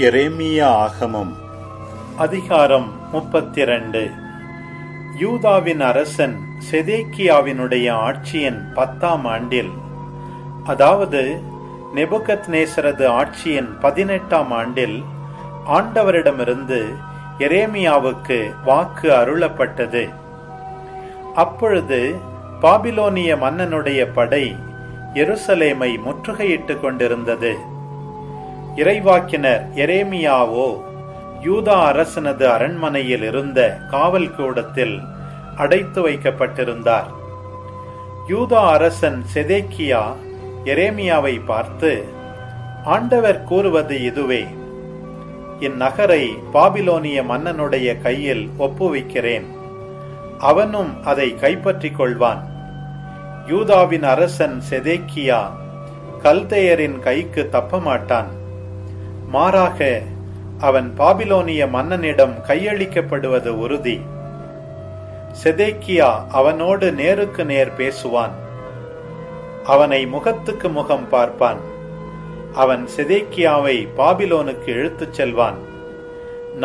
எரேமியா ஆகமம் அதிகாரம் 32. யூதாவின் அரசன் செதேக்கியாவினுடைய ஆட்சியின் 10ஆம் ஆண்டில், அதாவது நெபுகத்நேசரது ஆட்சியின் 18ஆம் ஆண்டில் ஆண்டவரிடமிருந்து எரேமியாவுக்கு வாக்கு அருளப்பட்டது. அப்பொழுது பாபிலோனிய மன்னனுடைய படை எருசலேமை முற்றுகையிட்டுக் கொண்டிருந்தது. இறைவாக்கினர் எரேமியாவோ யூதா அரசனது அரண்மனையில் இருந்த காவல் கூடத்தில் அடைத்து வைக்கப்பட்டிருந்தார். யூதா அரசன் செதேக்கியா எரேமியாவை பார்த்து, ஆண்டவர் கூறுவது இதுவே: இந்நகரை பாபிலோனிய மன்னனுடைய கையில் ஒப்புவிக்கிறேன், அவனும் அதை கைப்பற்றிக் கொள்வான். யூதாவின் அரசன் செதேக்கியா கல்தேயரின் கைக்கு தப்பமாட்டான். மாறாக அவன் பாபிலோனிய மன்னனிடம் கையளிக்கப்படுவது உறுதி. செதேக்கியா அவனோடு நேருக்கு நேர் பேசுவான், அவனை முகத்துக்கு முகம் பார்ப்பான். அவன் செதேக்கியாவை பாபிலோனுக்கு இழுத்துச் செல்வான்.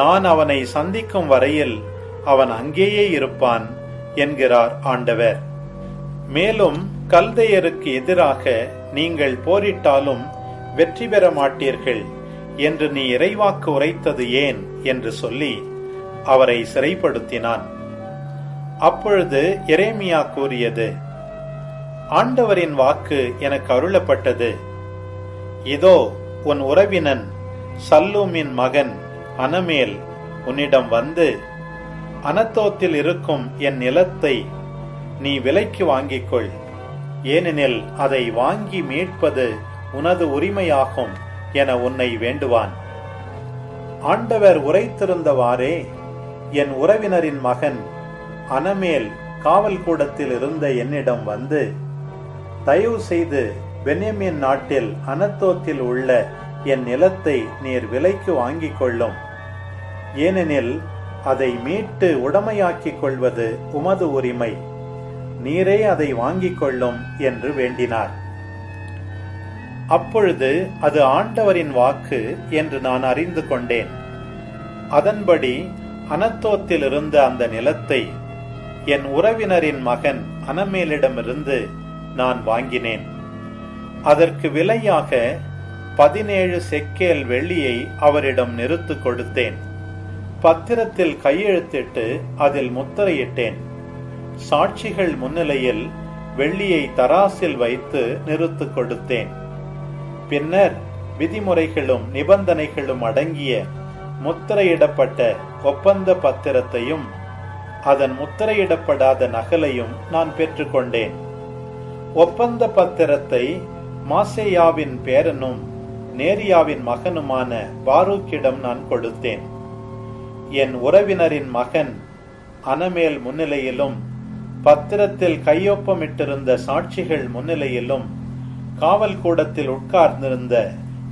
நான் அவனை சந்திக்கும் வரையில் அவன் அங்கேயே இருப்பான் என்கிறார் ஆண்டவர். மேலும் கல்தேயருக்கு எதிராக நீங்கள் போரிட்டாலும் வெற்றி பெற மாட்டீர்கள் என்று நீ இறைவாக்கு உரைத்தது ஏன் என்று சொல்லி அவரை சிறைப்படுத்தினான். அப்பொழுது எரேமியா கூறியது: ஆண்டவரின் வாக்கு எனக்கு அருளப்பட்டது. இதோ, உன் உறவினன் சல்லூமின் மகன் அனமேல் உன்னிடம் வந்து, அனத்தோத்தில் இருக்கும் என் நிலத்தை நீ விலைக்கு வாங்கிக் கொள், ஏனெனில் அதை வாங்கி மீட்பது உனது உரிமையாகும் என உன்னை வேண்டுவான். ஆண்டவர் உரைத்திருந்தவாறே என் உறவினரின் மகன் அனமேல் காவல் கூடத்தில் இருந்த என்னிடம் வந்து, தயவு செய்து பென்யமீன் நாட்டில் அனத்தோத்தில் உள்ள என் நிலத்தை நீர் விலைக்கு வாங்கிக் கொள்ளும், ஏனெனில் அதை மீட்டு உடைமையாக்கிக் கொள்வது உமது உரிமை, நீரே அதை வாங்கிக் கொள்ளும் என்று வேண்டினார். அப்பொழுது அது ஆண்டவரின் வாக்கு என்று நான் அறிந்து கொண்டேன். அதன்படி அனத்தோத்தில் இருந்த அந்த நிலத்தை என் உறவினரின் மகன் அனமேலிடமிருந்து நான் வாங்கினேன். அதற்கு விலையாக 17 செக்கேல் வெள்ளியை அவரிடம் நிறுத்து கொடுத்தேன். பத்திரத்தில் கையெழுத்திட்டு அதில் முத்திரையிட்டேன். சாட்சிகள் முன்னிலையில் வெள்ளியை தராசில் வைத்து நிறுத்து கொடுத்தேன். பின்னர் விதிமுறைகளும் நிபந்தனைகளும் அடங்கிய முத்திரையிடப்பட்ட ஒப்பந்த பத்திரத்தையும் அதன் முத்திரையிடப்படாத நகலையும் நான் பெற்றுக்கொண்டேன். ஒப்பந்த பத்திரத்தை மாசேயாவின் பேரனும் நேரியாவின் மகனுமான பாரூக்கிடம் நான் கொடுத்தேன். என் உறவினரின் மகன் அனமேல் முன்னிலையிலும் பத்திரத்தில் கையொப்பமிட்டிருந்த சாட்சிகள் முன்னிலையிலும் காவல் கூடத்தில் உட்கார்ந்திருந்த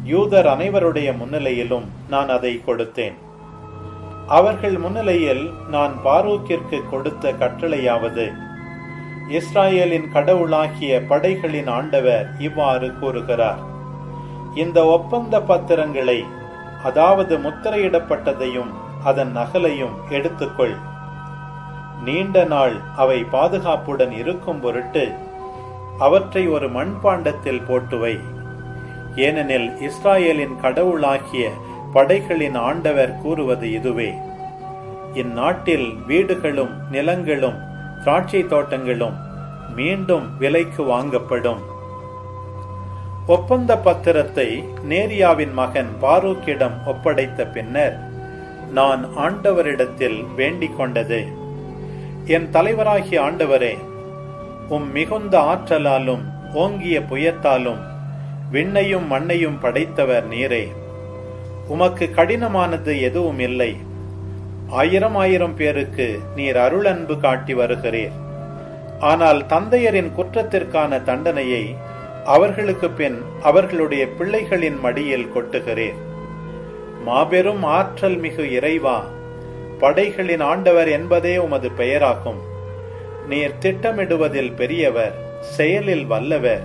யூதர் அனைவருடைய முன்னிலையிலும் நான் அதை கொடுத்தேன். அவர்கள் முன்னிலையில் நான் பாரூக்கிற்கு கொடுத்த கட்டளையாவது: இஸ்ராயேலின் கடவுளாகிய படைகளின் ஆண்டவர் இவ்வாறு கூறுகிறார், இந்த ஒப்பந்த பத்திரங்களை, அதாவது முத்திரையிடப்பட்டதையும் அதன் நகலையும் எடுத்துக்கொள். நீண்ட நாள் அவை பாதுகாப்புடன் இருக்கும் பொருட்டு அவற்றை ஒரு மண்பாண்டத்தில் போட்டுவை, ஏனெனில் இஸ்ராயேலின் கடவுளாகிய படைகளின் ஆண்டவர் கூறுவது இதுவே: இந்நாட்டில் வீடுகளும் நிலங்களும் திராட்சை தோட்டங்களும் மீண்டும் விலைக்கு வாங்கப்படும். ஒப்பந்த பத்திரத்தை நேரியாவின் மகன் பாரூக்கிடம் ஒப்படைத்த பின்னர் நான் ஆண்டவரிடத்தில் வேண்டிக் கொண்டது: என் தலைவராகிய ஆண்டவரே, உம் மிகுந்த ஆற்றலாலும் ஓங்கிய புயத்தாலும் விண்ணையும் மண்ணையும் படைத்தவர் நீரே. உமக்கு கடினமானது எதுவும் இல்லை. 1000 பேருக்கு நீர் அருளன்பு காட்டி வருகிறீர். ஆனால் தந்தையரின் குற்றத்திற்கான தண்டனையை அவர்களுக்கு பின் அவர்களுடைய பிள்ளைகளின் மடியில் கொட்டுகிறீர். மாபெரும் ஆற்றல் மிகு இறைவா, படைகளின் ஆண்டவர் என்பதே உமது பெயராகும். நீர் திட்டமிடுவதில் பெரியவர், செயலில் வல்லவர்.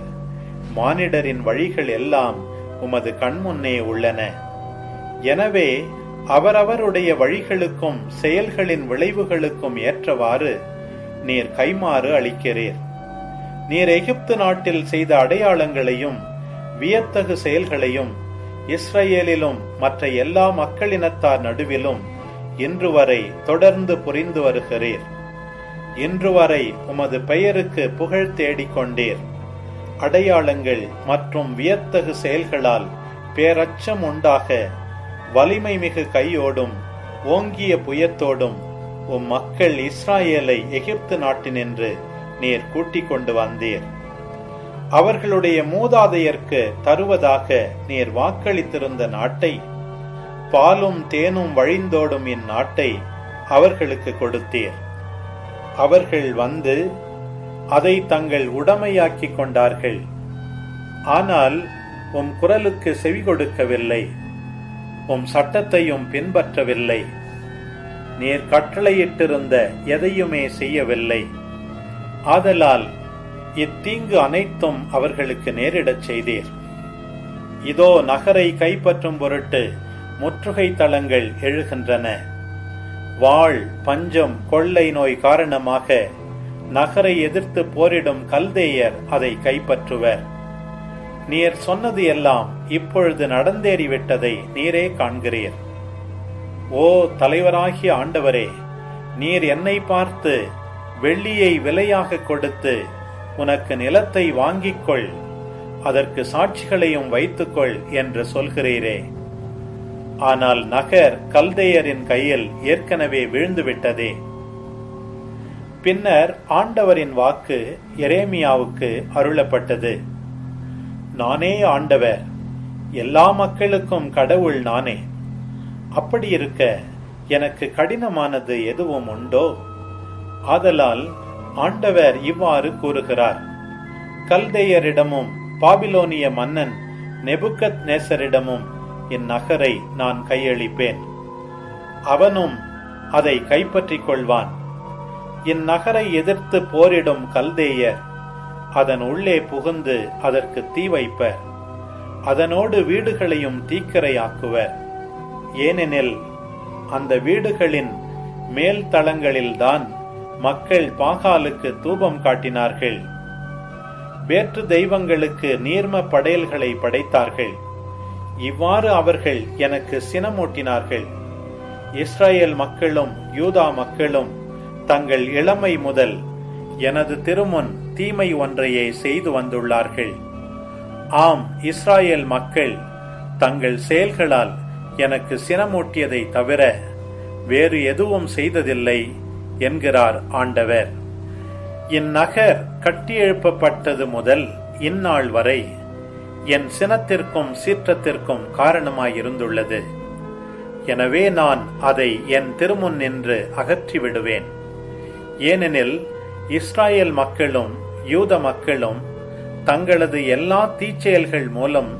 மானிடரின் வழிகள் எல்லாம் உமது கண்முன்னே உள்ளன. எனவே அவரவருடைய வழிகளுக்கும் செயல்களின் விளைவுகளுக்கும் ஏற்றவாறு நீர் கைமாறு அளிக்கிறீர். நீர் எகிப்து நாட்டில் செய்த அடையாளங்களையும் வியத்தகு செயல்களையும் இஸ்ரவேலிலும் மற்ற எல்லா மக்களினத்தார் நடுவிலும் இன்று வரை தொடர்ந்து புரிந்து வருகிறீர். இன்று வரை உமது பெயருக்கு புகழ் தேடிக்கொண்டீர். அடையாளங்கள் மற்றும் வியத்தகு செயல்களால் பேரச்சம் உண்டாக வலிமை மிகு கையோடும் ஓங்கிய புயத்தோடும் மக்கள் இஸ்ராயேலை எகிப்து நாட்டினின்று நீர் கூட்டிக் கொண்டு வந்தீர். அவர்களுடைய மூதாதையர்க்கு தருவதாக நீர் வாக்களித்திருந்த நாட்டை, பாலும் தேனும் வழிந்தோடும் இந்நாட்டை அவர்களுக்கு கொடுத்தீர். அவர்கள் வந்து அதை தங்கள் உடைமையாக்கிக் கொண்டார்கள். ஆனால் உம் குரலுக்கு செவி கொடுக்கவில்லை, உம் சட்டத்தையும் பின்பற்றவில்லை. நீர் கட்டளையிட்டிருந்த எதையுமே செய்யவில்லை. ஆதலால் இத்தீங்கு அனைத்தும் அவர்களுக்கு நேரிடச் செய்தீர். இதோ நகரை கைப்பற்றும் பொருட்டு முற்றுகை தளங்கள் எழுகின்றன. வாள், பஞ்சம், கொள்ளை நோய் காரணமாக நகரை எதிர்த்து போரிடும் கல்தேயர் அதை கைப்பற்றுவர். நீர் சொன்னது எல்லாம் இப்பொழுது நடந்தேறிவிட்டதை நீரே காண்கிறீர். ஓ தலைவராகிய ஆண்டவரே, நீர் என்னை பார்த்து வெள்ளியை விலையாக கொடுத்து உனக்கு நிலத்தை வாங்கிக்கொள், அதற்கு சாட்சிகளையும் வைத்துக்கொள் என்று சொல்கிறீரே. ஆனால் நகர் கல்தேயரின் கையில் ஏற்கனவே வீழ்ந்துவிட்டதே. பின்னர் ஆண்டவரின் வாக்கு எரேமியாவுக்கு அருளப்பட்டது. நானே ஆண்டவர், எல்லா மக்களுக்கும் கடவுள் நானே. அப்படி இருக்க எனக்கு கடினமானது எதுவும் உண்டோ? ஆதலால் ஆண்டவர் இவ்வாறு கூறுகிறார்: கல்தேயரிடமும் பாபிலோனிய மன்னன் நெபுக்கத்நேசரிடமும் இந்நகரை நான் கையளிப்பேன். அவனும் அதை கைப்பற்றிக் கொள்வான். இந்நகரை எதிர்த்து போரிடும் கல்தேயர் அதன் உள்ளே புகுந்து அதற்கு தீ வைப்பர். அதனோடு வீடுகளையும் தீக்கிரையாக்குவர். ஏனெனில் அந்த வீடுகளின் மேல் தளங்களில்தான் மக்கள் பாகாலுக்கு தூபம் காட்டினார்கள். வேற்று தெய்வங்களுக்கு நீர்ம படையல்களை படைத்தார்கள். இவ்வாறு அவர்கள் எனக்கு சினமூட்டினார்கள். இஸ்ரவேல் மக்களும் யூதா மக்களும் தங்கள் இளமை முதல் எனது திருமுன் தீமை ஒன்றையே செய்து வந்துள்ளார்கள். ஆம், இஸ்ரவேல் மக்கள் தங்கள் செயல்களால் எனக்கு சினமூட்டியதை தவிர வேறு எதுவும் செய்ததில்லை என்கிறார் ஆண்டவர். இந்நகர் கட்டியெழுப்பப்பட்டது முதல் இந்நாள் வரை என் சினத்திற்கும் சீற்றத்திற்கும் காரணமாயிருந்துள்ளது. எனவே நான் அதை என் திருமுன் நின்று அகற்றிவிடுவேன். ஏனெனில் இஸ்ரவேல் மக்களும் யூத மக்களும் தங்களது எல்லா தீச்செயல்கள் மூலம்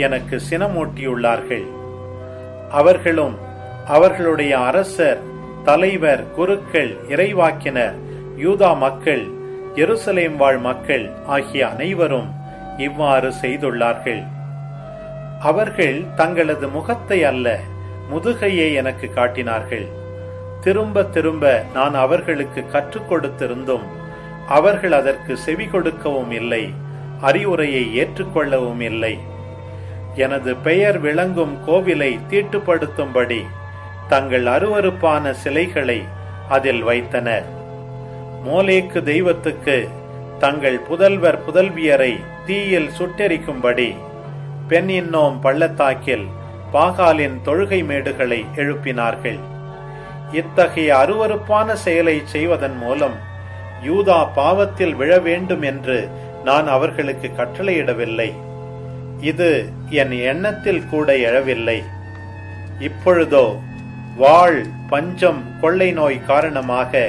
எனக்கு சினமூட்டியுள்ளார்கள். அவர்களும் அவர்களுடைய அரசர், தலைவர், குருக்கள், இறைவாக்கினர், யூதா மக்கள், எருசலேம் வாழ் மக்கள் ஆகிய அனைவரும் இவ்வாறு செய்துள்ளார்கள். அவர்கள் தங்களது முகத்தை அல்ல, முதுகையே எனக்கு காட்டினார்கள். திரும்ப திரும்ப நான் அவர்களுக்கு கற்றுக் கொடுத்திருந்தும் அவர்கள் அதற்கு செவி கொடுக்கவும் இல்லை, அறிவுரையை ஏற்றுக்கொள்ளவும் இல்லை. எனது பெயர் விளங்கும் கோவிலை தீட்டுப்படுத்தும்படி தங்கள் அருவருப்பான சிலைகளை அதில் வைத்தனர். மோலேக்கு தெய்வத்துக்கு தங்கள் புதல்வர் புதல்வியரை தீயில் சுட்டெரிக்கும்படி பென் இன்னோம் பள்ளத்தாக்கில் பாகாலின் தொழுகை மேடுகளை எழுப்பினார்கள். இத்தகைய அருவருப்பான செயலை செய்வதன் மூலம் யூதா பாவத்தில் விழ வேண்டும் என்று நான் அவர்களுக்கு கட்டளையிடவில்லை. இது என் எண்ணத்தில் கூட எழவில்லை. இப்பொழுதோ வாள், பஞ்சம், கொள்ளை நோய் காரணமாக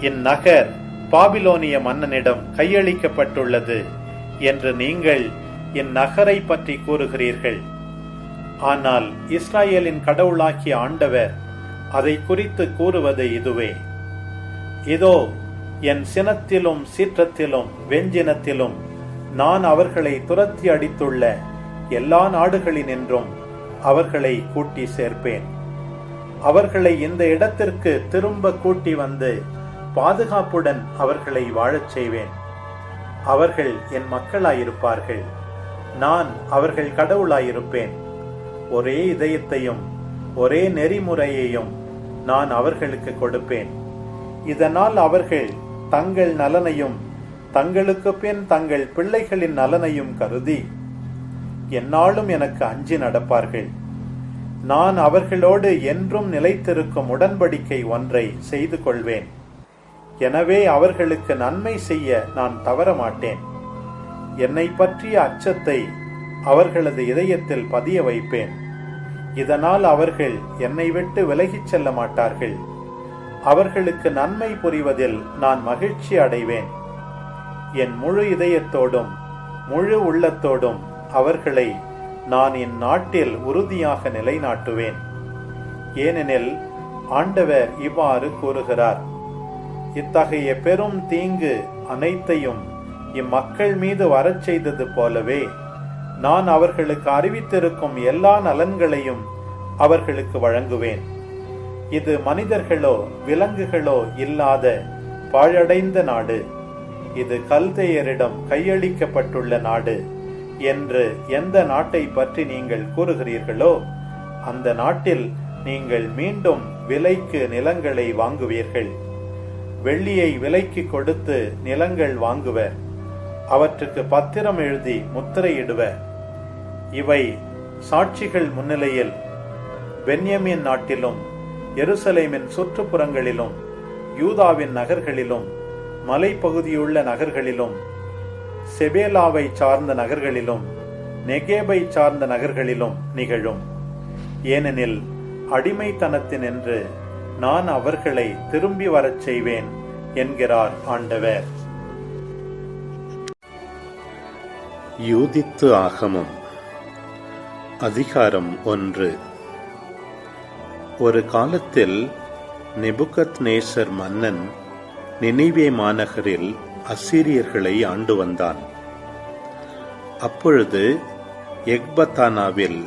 இந்நகர் பாபிலோனிய மன்னனிடம் கையளிக்கப்பட்டுள்ளது என்று நீங்கள் இந்நகரை பற்றி கூறுகிறீர்கள். ஆனால் இஸ்ரவேலின் கடவுளாகிய ஆண்டவர் அதை குறித்து கூறுவது இதுவே: இதோ என் சினத்திலும் சீற்றத்திலும் வெஞ்சினத்திலும் நான் அவர்களை துரத்தி அடித்துள்ள எல்லா நாடுகளினின்றும் அவர்களை கூட்டி சேர்ப்பேன். அவர்களை இந்த இடத்திற்கு திரும்ப கூட்டி வந்து பாதுகாப்புடன் அவர்களை வாழச் செய்வேன். அவர்கள் என் மக்களாயிருப்பார்கள், நான் அவர்கள் கடவுளாயிருப்பேன். ஒரே இதயத்தையும் ஒரே நெறிமுறையையும் நான் அவர்களுக்கு கொடுப்பேன். இதனால் அவர்கள் தங்கள் நலனையும் தங்களுக்கு பின் தங்கள் பிள்ளைகளின் நலனையும் கருதி எந்நாளும் எனக்கு அஞ்சி நடப்பார்கள். நான் அவர்களோடு என்றும் நிலைத்திருக்கும் உடன்படிக்கை ஒன்றை செய்து கொள்வேன். எனவே அவர்களுக்கு நன்மை செய்ய நான் தவற மாட்டேன். என்னை பற்றிய அச்சத்தை அவர்களது இதயத்தில் பதிய வைப்பேன். இதனால் அவர்கள் என்னை விட்டு விலகிச் செல்ல மாட்டார்கள். அவர்களுக்கு நன்மை புரிவதில் நான் மகிழ்ச்சி அடைவேன். என் முழு இதயத்தோடும் முழு உள்ளத்தோடும் அவர்களை நான் இந்நாட்டில் உறுதியாக நிலைநாட்டுவேன். ஏனெனில் ஆண்டவர் இவ்வாறு கூறுகிறார்: இத்தகைய பெரும் தீங்கு அனைத்தையும் இம்மக்கள் மீது வரச் செய்தது போலவே நான் அவர்களுக்கு அறிவித்திருக்கும் எல்லா நலன்களையும் அவர்களுக்கு வழங்குவேன். இது மனிதர்களோ விலங்குகளோ இல்லாத பாழடைந்த நாடு, இது கல்தேயரிடம் கையளிக்கப்பட்டுள்ள நாடு என்று எந்த நாட்டை பற்றி நீங்கள் கூறுகிறீர்களோ அந்த நாட்டில் நீங்கள் மீண்டும் விலைக்கு நிலங்களை வாங்குவீர்கள். வெள்ளியை விலைக்கு கொடுத்து நிலங்கள் வாங்குவர், அவற்றுக்கு பத்திரம் எழுதி முத்திரையிடுவர். இவை சாட்சிகள் முன்னிலையில் பென்யமீன் நாட்டிலும் எருசலேமின் சுற்றுப்புறங்களிலும் யூதாவின் நகர்களிலும் மலைப்பகுதியுள்ள நகர்களிலும் செபேலாவை சார்ந்த நகர்களிலும் நெகேபை சார்ந்த நகர்களிலும் நிகழும். ஏனெனில் அடிமைத்தனத்தினின்று நான் அவர்களை திரும்பி வரச் செய்வேன் என்கிறார் ஆண்டவர். யூதித்து ஆகமம் அதிகாரம் 1. ஒரு காலத்தில் நெபுகத்நேசர் மன்னன் நினிவே மாநகரில் அசீரியர்களை ஆண்டு வந்தான். அப்பொழுது எக்பத்தானாவில்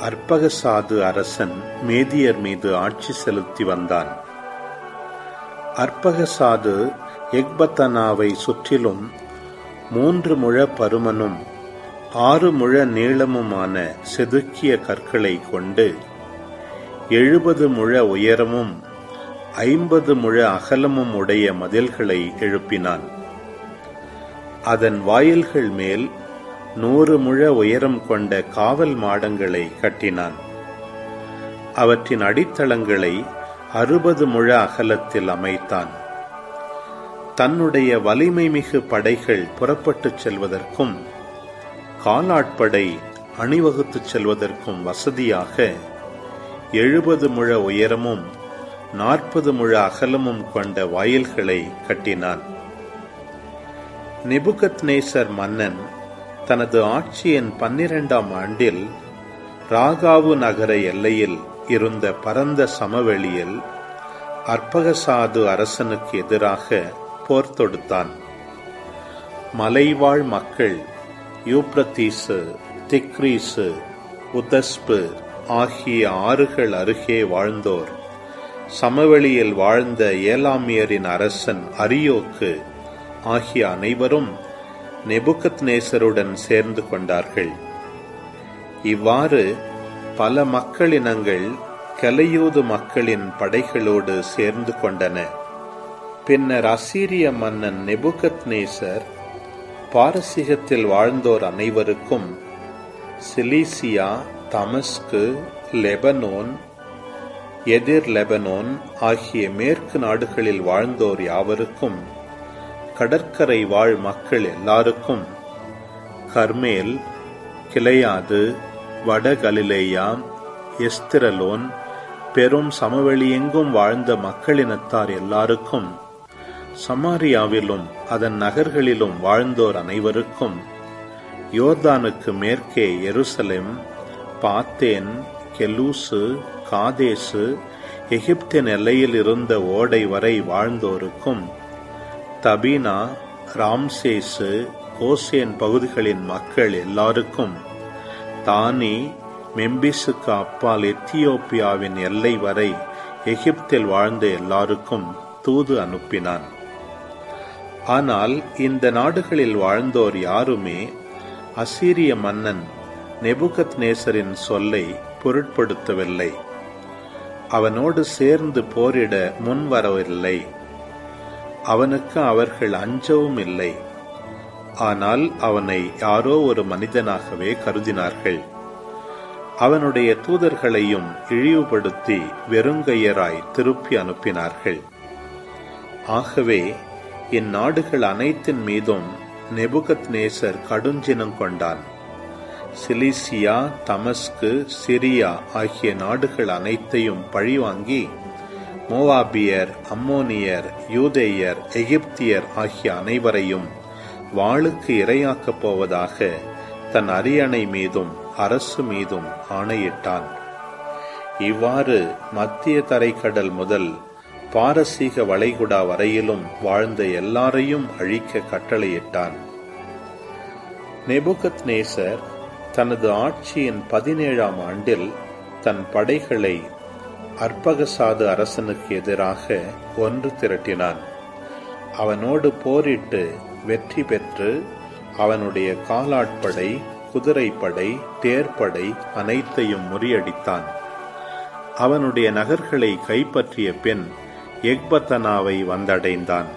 அர்பகசாது அரசன் மேதியர் மீது ஆட்சி செலுத்தி வந்தான். அர்பகசாது எக்பத்தானாவை சுற்றிலும் 3 முழ பருமனும் 6 முழ நீளமுமான செதுக்கிய கற்களை கொண்டு 70 முழ உயரமும் 50 முழ அகலமும் உடைய மதில்களை எழுப்பினான். அதன் வாயில்கள் மேல் 100 முழ உயரம் கொண்ட காவல் மாடங்களை கட்டினான். அவற்றின் அடித்தளங்களை 60 முழ அகலத்தில் அமைத்தான். தன்னுடைய வலிமை மிகு படைகள் புறப்பட்டுச் செல்வதற்கும் காலாட்படை அணிவகுத்துச் செல்வதற்கும் வசதியாக 70 முழ உயரமும் 40 முழ அகலமும் கொண்ட வாயில்களை கட்டினான். நெபுகத்நேசர் மன்னன் தனது ஆட்சியின் 12ஆம் ஆண்டில் ராகாவு நகர எல்லையில் இருந்த பரந்த சமவெளியில் அர்பகசாது அரசனுக்கு எதிராக போர் தொடுத்தான். மலைவாழ் மக்கள் யூப்ரத்தீசு, திக்ரீசு, உதஸ்பு ஆகிய ஆறுகள் அருகே வாழ்ந்தோர், சமவெளியில் வாழ்ந்த ஏலாமியரின் அரசன் அரியோக்கு ஆகிய அனைவரும் நெபுகத்நேசருடன் சேர்ந்து கொண்டார்கள். இவ்வாறு பல மக்களினங்கள் கெலையூது மக்களின் படைகளோடு சேர்ந்து கொண்டன. பின்னர் அசீரிய மன்னன் நெபுகத்நேசர் பாரசீகத்தில் வாழ்ந்தோர் அனைவருக்கும், சிலிசியா, தமஸ்கு, லெபனோன், எதிர் லெபனோன் ஆகிய மேற்கு நாடுகளில் வாழ்ந்தோர் யாவருக்கும், கடற்கரை வாழ் மக்கள் எல்லாருக்கும், கர்மேல், கிளையாது, வட கலிலேயா, எஸ்திரலோன், பெரும் சமவெளியெங்கும் வாழ்ந்த மக்களினத்தார் எல்லாருக்கும், சமாரியாவிலும் அதன் நகர்களிலும் வாழ்ந்தோர் அனைவருக்கும், யோர்தானுக்கு மேற்கே எருசலேம், பாத்தேன், கெலூசு, காதேசு, எகிப்தின் எல்லையில் இருந்த ஓடை வரை வாழ்ந்தோருக்கும், தபீனா, ராம்சேசு, கோசேன் பகுதிகளின் மக்கள் எல்லாருக்கும், தானி, மெம்பிஸுக்கு அப்பால் எத்தியோப்பியாவின் எல்லை வரை எகிப்தில் வாழ்ந்த எல்லாருக்கும் தூது அனுப்பினான். ஆனால் இந்த நாடுகளில் வாழ்ந்தோர் யாருமே அசீரிய மன்னன் நெபுகத்நேசரின் சொல்லை பொருட்படுத்தவில்லை. அவனோடு சேர்ந்து போரிட முன்வரவில்லை. அவனுக்கு அவர்கள் அஞ்சவும் இல்லை. ஆனால் அவனை யாரோ ஒரு மனிதனாகவே கருதினார்கள். அவனுடைய தூதர்களையும் இழிவுபடுத்தி வெறுங்கையராய் திருப்பி அனுப்பினார்கள். ஆகவே இந்நாடுகள் அனைத்தின் மீதும் நெபுகத்நேசர் கடுஞ்சினம் கொண்டான். சிலிசியா, தமஸ்கு, சிரியா ஆகிய நாடுகள் அனைத்தையும் பழிவாங்கி மோவாபியர், அம்மோனியர், யூதேயர், எகிப்தியர் ஆகிய அனைவரையும் வாளுக்கு இரையாக்கப் போவதாக தன் அரியணை மீதும் அரசு மீதும் ஆணையிட்டான். இவ்வாறு மத்திய தரைக்கடல் முதல் பாரசீக வளைகுடா வரையிலும் வாழ்ந்த எல்லாரையும் அழிக்க கட்டளையிட்டான். நெபுகத்நேசர் தனது ஆட்சியின் 17ஆம் ஆண்டில் தன் படைகளை அர்பகசாது அரசனுக்கு எதிராக ஒன்று திரட்டினான். அவனோடு போரிட்டு வெற்றி பெற்று அவனுடைய காலாட்படை, குதிரைப்படை, தேர்ப்படை அனைத்தையும் முறியடித்தான். அவனுடைய நகர்களை கைப்பற்றிய பின் எக்பத்தனாவை வந்தடைந்தான்.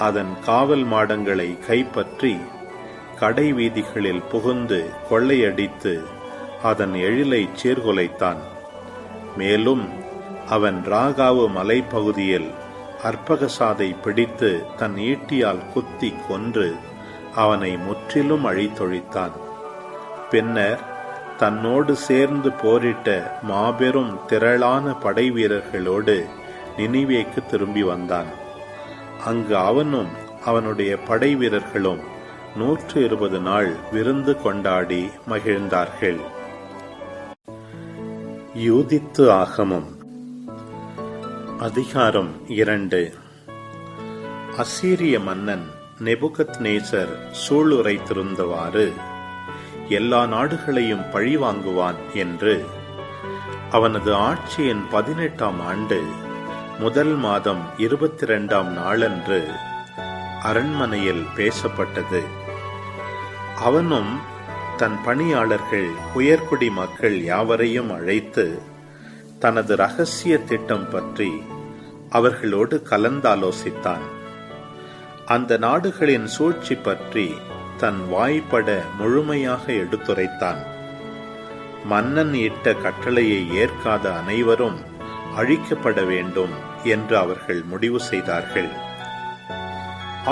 அதன் காவல் மாடங்களை கைப்பற்றி கடை வீதிகளில் புகுந்து கொள்ளையடித்து அதன் எழிலை சீர்குலைத்தான். மேலும் அவன் ராகாவு மலைப்பகுதியில் அர்பகசாதை பிடித்து தன் ஈட்டியால் குத்தி கொன்று அவனை முற்றிலும் அழித்தொழித்தான். பின்னர் தன்னோடு சேர்ந்து போரிட்ட மாபெரும் திரளான படை வீரர்களோடு நினிவேக்கு திரும்பி வந்தான். அங்கு அவனும் அவனுடைய படை வீரர்களும் 120 நாள் விருந்து கொண்டாடி மகிழ்ந்தார்கள். யூதித்து ஆகமம் அதிகாரம் 2. அசீரிய மன்னன் நெபுகத்நேசர் சூளுரைத்திருந்தவாறு எல்லா நாடுகளையும் பழிவாங்குவான் என்று அவனது ஆட்சியின் 18ஆம் ஆண்டு முதல் மாதம் 22ஆம் நாளன்று அரண்மனையில் பேசப்பட்டது. அவனும் தன் பணியாளர்கள், உயர்குடி மக்கள் யாவரையும் அழைத்து தனது இரகசிய திட்டம் பற்றி அவர்களோடு கலந்தாலோசித்தான். அந்த நாடுகளின் சூழ்ச்சி பற்றி தன் வாய்ப்பட முழுமையாக எடுத்துரைத்தான். மன்னன் இட்ட கட்டளையை ஏற்காத அனைவரும் அழிக்கப்பட வேண்டும் என்று அவர்கள் முடிவு செய்தார்கள்.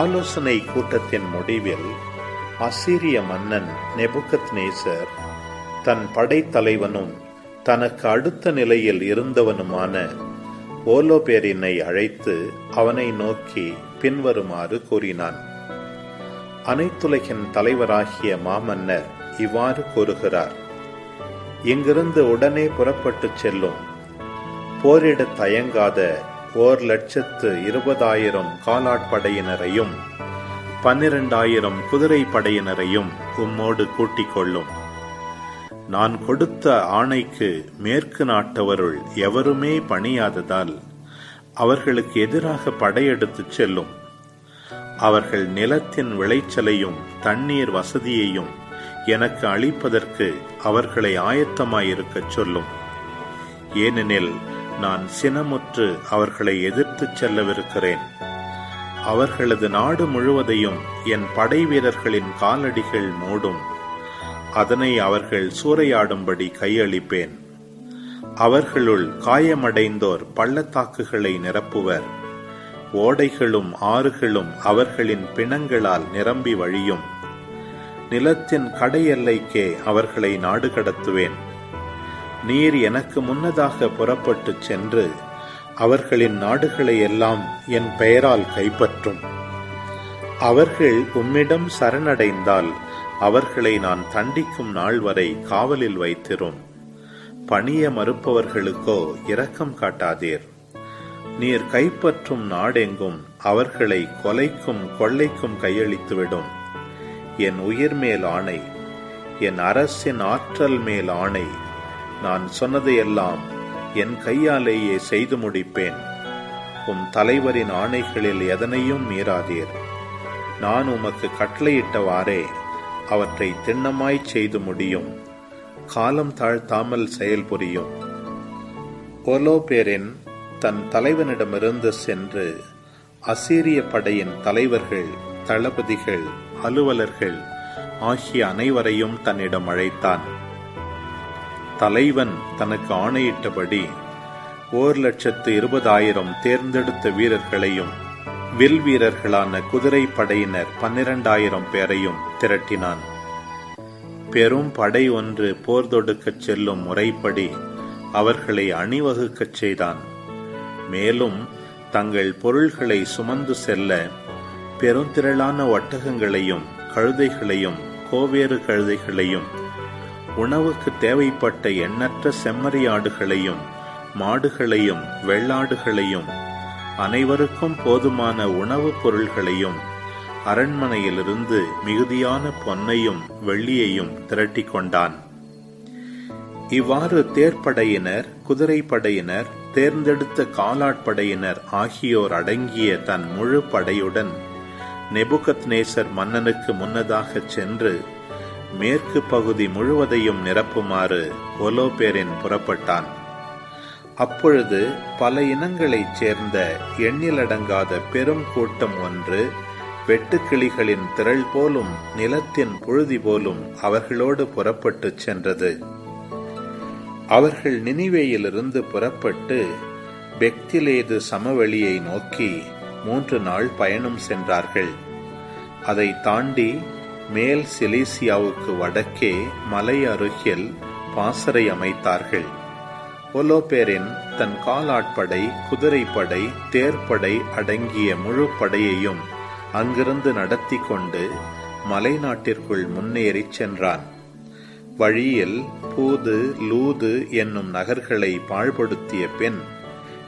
ஆலோசனை கூட்டத்தின் முடிவில் அசீரிய மன்னன் நெபுகத்நேசர் தன் படைத்தலைவனும் தனக்கு அடுத்த நிலையில் இருந்தவனுமான ஓலோபேரினை அழைத்து அவனை நோக்கி பின்வருமாறு கூறினான். அனைத்துலகின் தலைவராகிய மாமன்னர் இவ்வாறு கூறுகிறார்: இங்கிருந்து உடனே புறப்பட்டுச் செல்லும். போரிட தயங்காத 1,20,000 காலாட்படையினரையும் 12,000 குதிரை படையினரையும் உம்மோடு கூட்டிக் கொள்ளும். நான் கொடுத்த ஆணைக்கு மேற்கு நாட்டவருள் எவருமே பணியாததால் அவர்களுக்கு எதிராக படையெடுத்துச் செல்லும். அவர்கள் நிலத்தின் விளைச்சலையும் தண்ணீர் வசதியையும் எனக்கு அளிப்பதற்கு அவர்களை ஆயத்தமாயிருக்கச் சொல்லும். ஏனெனில் நான் சினமுற்று அவர்களை எதிர்த்துச் செல்லவிருக்கிறேன். அவர்களது நாடு முழுவதையும் என் படை வீரர்களின் காலடிகள் மூடும். அதனை அவர்கள் சூறையாடும்படி கையளிப்பேன். அவர்களுள் காயமடைந்தோர் பள்ளத்தாக்குகளை நிரப்புவர். ஓடைகளும் ஆறுகளும் அவர்களின் பிணங்களால் நிரம்பி வழியும். நிலத்தின் கடை எல்லைக்கே அவர்களை நாடு கடத்துவேன். நீர் எனக்கு முன்னதாக புறப்பட்டுச் சென்று அவர்களின் நாடுகளை எல்லாம் என் பெயரால் கைப்பற்றும். அவர்கள் உம்மிடம் சரணடைந்தால் அவர்களை நான் தண்டிக்கும் நாள் வரை காவலில் வைத்திரும். பணிய மறுப்பவர்களுக்கோ இரக்கம் காட்டாதீர். நீர் கைப்பற்றும் நாடெங்கும் அவர்களை கொலைக்கும் கொள்ளைக்கும் கையளித்துவிடும். என் உயிர் மேல் ஆணை, என் அரசின் ஆற்றல் மேல் ஆணை, நான் சொன்னதையெல்லாம் என் கையாலேயே செய்து முடிப்பேன். உம் தலைவரின் ஆணைகளில் எதனையும் மீறாதீர். நான் உமக்கு கட்டளையிட்டவாறே அவற்றை திண்ணமாய் செய்து முடியும். காலம் தாழ்த்தாமல் செயல்புரியும். ஒலோபேரின் தன் தலைவனிடமிருந்து சென்று அசீரிய படையின் தலைவர்கள், தளபதிகள், அலுவலர்கள் ஆகிய அனைவரையும் தன்னிடம் அழைத்தான். தலைவன் தனக்கு ஆணையிட்டபடி 1,20,000 தேர்ந்தெடுத்த வீரர்களையும் வில் வீரர்களான குதிரை படையினர் 12,000 பேரையும் திரட்டினான். பெரும் படை ஒன்று போர் தொடுக்கச் செல்லும் முறைப்படி அவர்களை அணிவகுக்கச் செய்தான். மேலும் தங்கள் பொருள்களை சுமந்து செல்ல பெருந்திரளான ஒட்டகங்களையும் கழுதைகளையும் கோவேறு கழுதைகளையும், உணவுக்கு தேவைப்பட்ட எண்ணற்ற செம்மறியாடுகளையும் மாடுகளையும் வெள்ளாடுகளையும், அனைவருக்கும் போதுமான உணவுப் பொருள்களையும், அரண்மனையிலிருந்து மிகுதியான பொன்னையும் வெள்ளியையும் திரட்டிக் கொண்டான். இவ்வாறு தேர்ப்படையினர், குதிரைப்படையினர், தேர்ந்தெடுத்த காலாட்படையினர் ஆகியோர் அடங்கிய தன் முழு படையுடன் நெபுகத்நேசர் மன்னனுக்கு முன்னதாகச் சென்று மேற்கு பகுதி முழுவதையும் நிரப்புமாறு ஒலோபேரின் புறப்பட்டான். அப்பொழுது பல இனங்களைச் சேர்ந்த எண்ணிலடங்காத பெரும் கூட்டம் ஒன்று வெட்டுக்கிளிகளின் திரள் போலும் நிலத்தின் புழுதி போலும் அவர்களோடு புறப்பட்டுச் சென்றது. அவர்கள் நினிவேயிலிருந்து புறப்பட்டு பெக்திலேது சமவெளியை நோக்கி 3 நாள் பயணம் சென்றார்கள். அதை தாண்டி மேல் சிலிசியாவுக்கு வடக்கே மலை அருகில் பாசறை அமைத்தார்கள். ஒலோபேரின் தன் காலாட்படை, குதிரைப்படை, தேர்ப்படை அடங்கிய முழு படையையும் அங்கிருந்து நடத்தி கொண்டு மலை நாட்டிற்குள் முன்னேறிச் சென்றான். வழியில் பூது, லூது என்னும் நகர்களை பாழ்படுத்திய பின்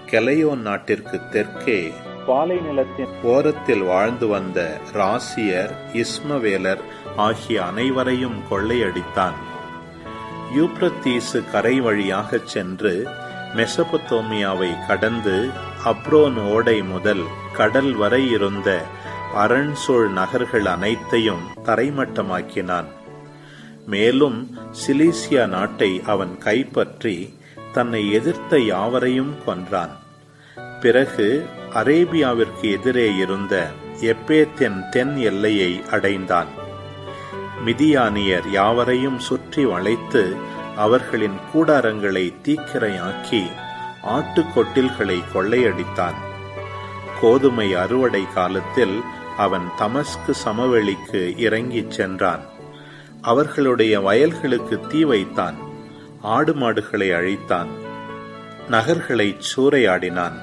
கெலையோன் நாட்டிற்கு தெற்கே பாலை நிலத்தின் ஓரத்தில் வாழ்ந்து வந்த ராசியர், இஸ்மவேலர் ஆகிய அனைவரையும் கொள்ளையடித்தான். யூப்ரத்தீசு கரை வழியாகச் சென்று மெசபொத்தோமியாவை கடந்து அப்ரோன் ஓடை முதல் கடல் வரை இருந்த அரண்சூழ் நகர்கள் அனைத்தையும் தரைமட்டமாக்கினான். மேலும் சிலிசியா நாட்டை அவன் கைப்பற்றி தன்னை எதிர்த்த யாவரையும் கொன்றான். பிறகு அரேபியாவிற்கு எதிரே இருந்த எப்பேத்தின் தென் எல்லையை அடைந்தான். மிதியானியர் யாவரையும் சுற்றி வளைத்து அவர்களின் கூடாரங்களை தீக்கிரையாக்கி ஆட்டுக்கொட்டில்களை கொள்ளையடித்தான். கோதுமை அறுவடை காலத்தில் அவன் தமஸ்கு சமவெளிக்கு இறங்கிச் சென்றான். அவர்களுடைய வயல்களுக்கு தீ வைத்தான். ஆடு மாடுகளை அழித்தான். நகர்களை சூறையாடினான்.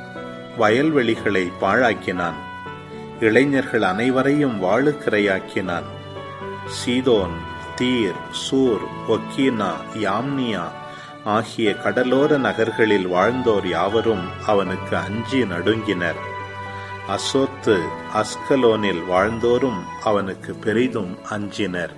வயல்வெளிகளை பாழாக்கினான். இளைஞர்கள் அனைவரையும் வாளுக்கிரையாக்கினான். சீதோன், தீர், சூர், ஒக்கீனா, யாம்னியா ஆகிய கடலோர நகர்களில் வாழ்ந்தோர் யாவரும் அவனுக்கு அஞ்சி நடுங்கினர். அசோத்து, அஸ்கலோனில் வாழ்ந்தோரும் அவனுக்கு பெரிதும் அஞ்சினர்.